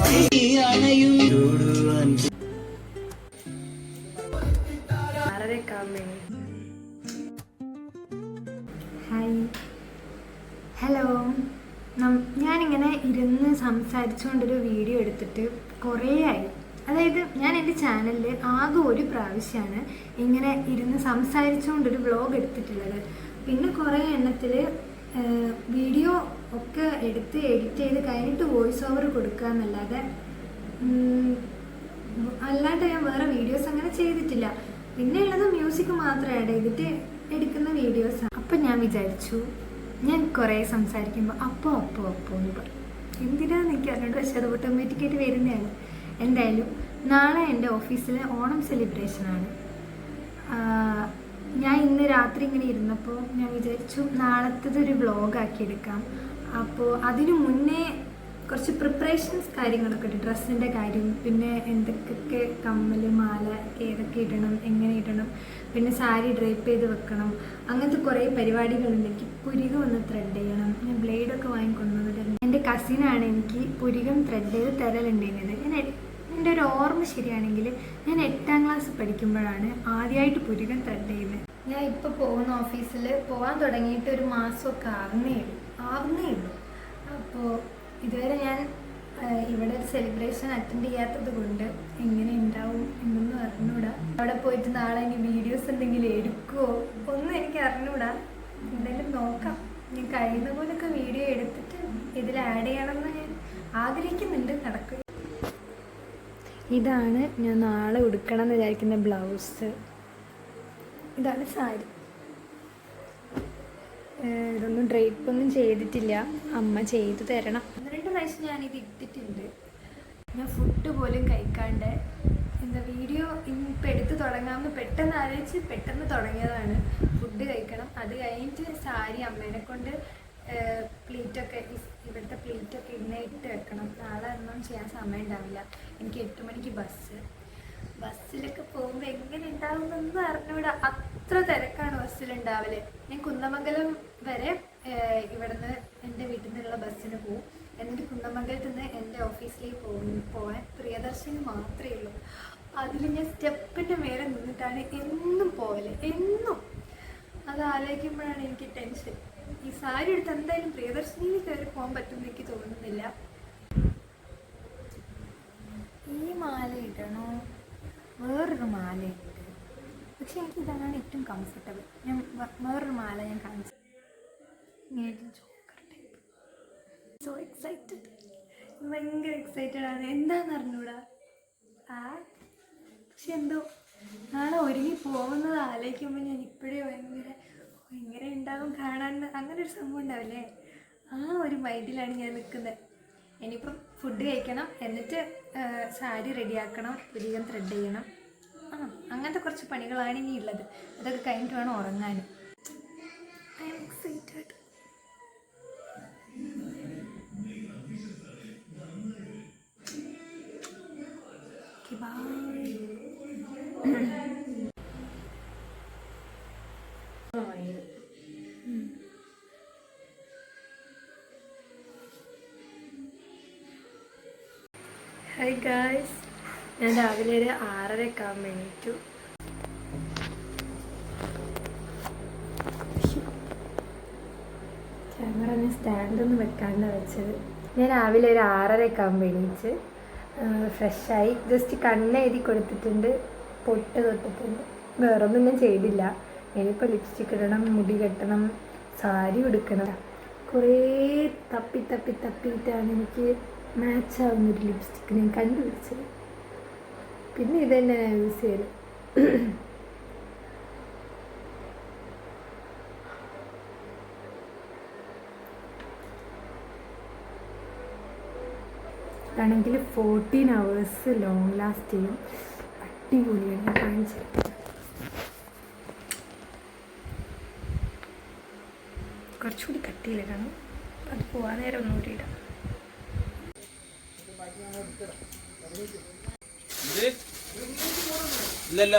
Hi, hello. ഞാനിങ്ങനെ ഇരുന്ന് സംസാരിച്ചുകൊണ്ടൊരു video എടുത്തിട്ട് കുറേ ആയി. അതായത് ഞാൻ എൻ്റെ ചാനലിൽ ആകെ ഒരു പ്രാവശ്യമാണ് ഇങ്ങനെ ഇരുന്ന് സംസാരിച്ചുകൊണ്ടൊരു വ്ളോഗ് എടുത്തിട്ടുള്ളത്. പിന്നെ കുറേ എണ്ണത്തിൽ വീഡിയോ ഒക്കെ എടുത്ത് എഡിറ്റ് ചെയ്ത് കഴിഞ്ഞിട്ട് വോയിസ് ഓവർ കൊടുക്കുക എന്നല്ലാതെ അല്ലാണ്ട് ഞാൻ വേറെ വീഡിയോസ് അങ്ങനെ ചെയ്തിട്ടില്ല. പിന്നെ ഉള്ളത് മ്യൂസിക് മാത്രം ആഡ് ചെയ്തിട്ട് എടുക്കുന്ന വീഡിയോസാണ്. അപ്പം ഞാൻ വിചാരിച്ചു, ഞാൻ കുറേ സംസാരിക്കുമ്പോൾ അപ്പോൾ എന്ന് പറയും. എന്തിനാന്ന് എനിക്ക് അറിഞ്ഞിട്ട്, പക്ഷേ അത് ഓട്ടോമാറ്റിക്കായിട്ട് വരുന്നതാണ്. എന്തായാലും നാളെ എൻ്റെ ഓഫീസിൽ ഓണം സെലിബ്രേഷനാണ്. ഞാൻ ഇന്ന് രാത്രി ഇങ്ങനെ ഇരുന്നപ്പോൾ ഞാൻ വിചാരിച്ചു നാളത്തേതൊരു വ്ളോഗാക്കി എടുക്കാം. അപ്പോൾ അതിനു മുന്നേ കുറച്ച് പ്രിപ്പറേഷൻസ് കാര്യങ്ങളൊക്കെ ഉണ്ട്. ഡ്രസ്സിൻ്റെ കാര്യം, പിന്നെ എന്തൊക്കെ കമ്മൽ, മാല ഏതൊക്കെ ഇടണം, എങ്ങനെ ഇടണം, പിന്നെ സാരി ഡ്രൈപ്പ് ചെയ്ത് വെക്കണം, അങ്ങനത്തെ കുറേ പരിപാടികളുണ്ട്. എനിക്ക് പുരികം ഒന്ന് ത്രെഡ് ചെയ്യണം. ഞാൻ ബ്ലേഡൊക്കെ വാങ്ങിക്കൊണ്ടുവന്നിട്ടുണ്ട്. എൻ്റെ കസിനാണ് എനിക്ക് പുരികം ത്രെഡ് ചെയ്ത് തരലുണ്ടായിരുന്നത്. എൻ്റെ ഒരു ഓർമ്മ ശരിയാണെങ്കിൽ ഞാൻ 8ാം ക്ലാസ് പഠിക്കുമ്പോഴാണ് ആദ്യമായിട്ട് പുരികം ത്രെഡ് ചെയ്യുന്നത്. ഞാൻ ഇപ്പോൾ പോകുന്ന ഓഫീസിൽ പോകാൻ തുടങ്ങിയിട്ട് ഒരു മാസമൊക്കെ ആവുന്നേ ഉള്ളൂ. അപ്പോൾ ഇതുവരെ ഞാൻ ഇവിടെ ഒരു സെലിബ്രേഷൻ അറ്റൻഡ് ചെയ്യാത്തത് കൊണ്ട് എങ്ങനെ ഉണ്ടാവും എന്നൊന്നും അറിഞ്ഞൂടാ. അവിടെ പോയിട്ട് നാളെ ഇനി വീഡിയോസ് എന്തെങ്കിലും എടുക്കുമോ ഒന്നും എനിക്ക് അറിഞ്ഞൂടാ. എന്തായാലും നോക്കാം. ഞാൻ കഴിയുന്ന പോലൊക്കെ വീഡിയോ എടുത്തിട്ട് ഇതിൽ ആഡ് ചെയ്യണമെന്ന് ഞാൻ ആഗ്രഹിക്കുന്നുണ്ട്. നടക്കുക. ഇതാണ് ഞാൻ നാളെ ഉടുക്കണം എന്ന് വിചാരിക്കുന്ന ബ്ലൗസ്. ഇതാണ് സാരി. ഇതൊന്നും ഡ്രൈപ്പൊന്നും ചെയ്തിട്ടില്ല, അമ്മ ചെയ്തു തരണം. 2 പ്രാവശ്യം ഞാനിത് ഇട്ടിട്ടുണ്ട്. ഞാൻ ഫുഡ് പോലും കഴിക്കാണ്ട് വീഡിയോ ഇപ്പം എടുത്ത് തുടങ്ങാമെന്ന് പെട്ടെന്ന് ആലോചിച്ച് പെട്ടെന്ന് തുടങ്ങിയതാണ്. ഫുഡ് കഴിക്കണം. അത് കഴിഞ്ഞിട്ട് സാരി അമ്മേനെ കൊണ്ട് പ്ലീറ്റൊക്കെ ഇവിടുത്തെ പ്ലീറ്റൊക്കെ ഇട്ട് വെക്കണം. നാളെ ഒന്നും ചെയ്യാൻ സമയം ഉണ്ടാവില്ല. എനിക്ക് 8 മണിക്ക് ബസ്സിലൊക്കെ പോകുമ്പോൾ എങ്ങനെ ഉണ്ടാവുമെന്നൊന്നും അറിഞ്ഞൂടാ. അത്ര തിരക്കാണ് ബസ്സിലുണ്ടാവല്. ഞാൻ കുന്നമംഗലം വരെ ഇവിടുന്ന് എൻ്റെ വീട്ടിൽ നിന്നുള്ള ബസ്സിന് പോകും. എന്നിട്ട് കുന്നമംഗലത്ത് നിന്ന് എൻ്റെ ഓഫീസിലേക്ക് പോകാൻ പ്രിയദർശിനി മാത്രമേ ഉള്ളൂ. അതിൽ ഞാൻ സ്റ്റെപ്പിൻ്റെ മേലെ നിന്നിട്ടാണ് എന്നും പോകല്. അത് ആലോചിക്കുമ്പോഴാണ് എനിക്ക് ടെൻഷൻ. ഈ സാരി എടുത്ത് എന്തായാലും പ്രിയദർശിനിയിൽ കയറി പോകാൻ പറ്റുമെന്ന് എനിക്ക് തോന്നുന്നില്ല. ഈ മാല ഇടണോ, വേറൊരു മാലയുണ്ട്, പക്ഷെ എനിക്ക് ഇതാണ് ഏറ്റവും കംഫർട്ടബിൾ. ഞാൻ വേറൊരു മാല ഞാൻ കാണിച്ചു. സോ എക്സൈറ്റഡ്, ഭയങ്കര എക്സൈറ്റഡ് ആണ്. എന്താണെന്ന് അറിഞ്ഞൂടാ. പക്ഷെ എന്തോ നാളെ ഒരുങ്ങി പോകുന്നത് ആലോചിക്കുമ്പോൾ ഞാൻ ഇപ്പോഴേ ഭയങ്കര ഉണ്ടാകും കാണാൻ. അങ്ങനെ ഒരു സംഭവം ഉണ്ടാവില്ലേ, ആ ഒരു മൈൻഡിലാണ് ഞാൻ നിൽക്കുന്നത്. ഇനിയിപ്പം ഫുഡ് കഴിക്കണം, എന്നിട്ട് സാരി റെഡിയാക്കണം, പുരികം ത്രെഡ് ചെയ്യണം. അങ്ങനത്തെ കുറച്ച് പണികളാണ് ഇനി ഉള്ളത്. അതൊക്കെ കഴിഞ്ഞിട്ട് വേണം ഉറങ്ങാനും. I am excited. Hi guys, ഞാൻ രാവിലെ ഒരു 6:30 ആകുമ്പോൾ എണീറ്റു. ക്യാമറ ഞാൻ സ്റ്റാൻഡൊന്നും വെക്കാണ്ടാണ് വെച്ചത്. ഞാൻ രാവിലെ ഒരു 6:30 ആകുമ്പോൾ എണീച്ച് ഫ്രഷായി ജസ്റ്റ് കണ്ണെഴുതി കൊടുത്തിട്ടുണ്ട്, പൊട്ട് തൊട്ടിട്ടുണ്ട്. വേറൊന്നും ഞാൻ ചെയ്തില്ല. ഇനിയിപ്പോൾ ലിപ്സ്റ്റിക് ഇടണം, മുടി കെട്ടണം, സാരി ഉടുക്കണം. കുറേ തപ്പിയിട്ടാണ് എനിക്ക് മാച്ചാവുന്നൊരു ലിപ്സ്റ്റിക്ക് ഞാൻ കണ്ടുപിടിച്ചത്. പിന്നെ ഇതന്നെ ഞാൻ യൂസ് ചെയ്യല്. ആണെങ്കിൽ 14 hours ലോങ് ലാസ്റ്റ് ചെയ്യും. അടിപൊളിയാണ്. ഞാൻ കാണിച്ചത് കുറച്ചുകൂടി കട്ടിയിലിടണം. അത് പോവാൻ നേരം ഒന്നുകൂടി ഇടാം. ഇല്ലല്ല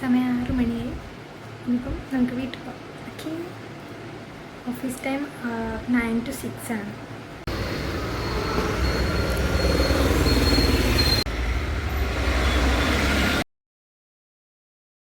സമയം 6 മണിയായി. ഇനിയിപ്പം നമുക്ക് വീട്ടിൽ പോകാം. ഓക്കെ, ഓഫീസ് ടൈം 9 to 6 ആണ്.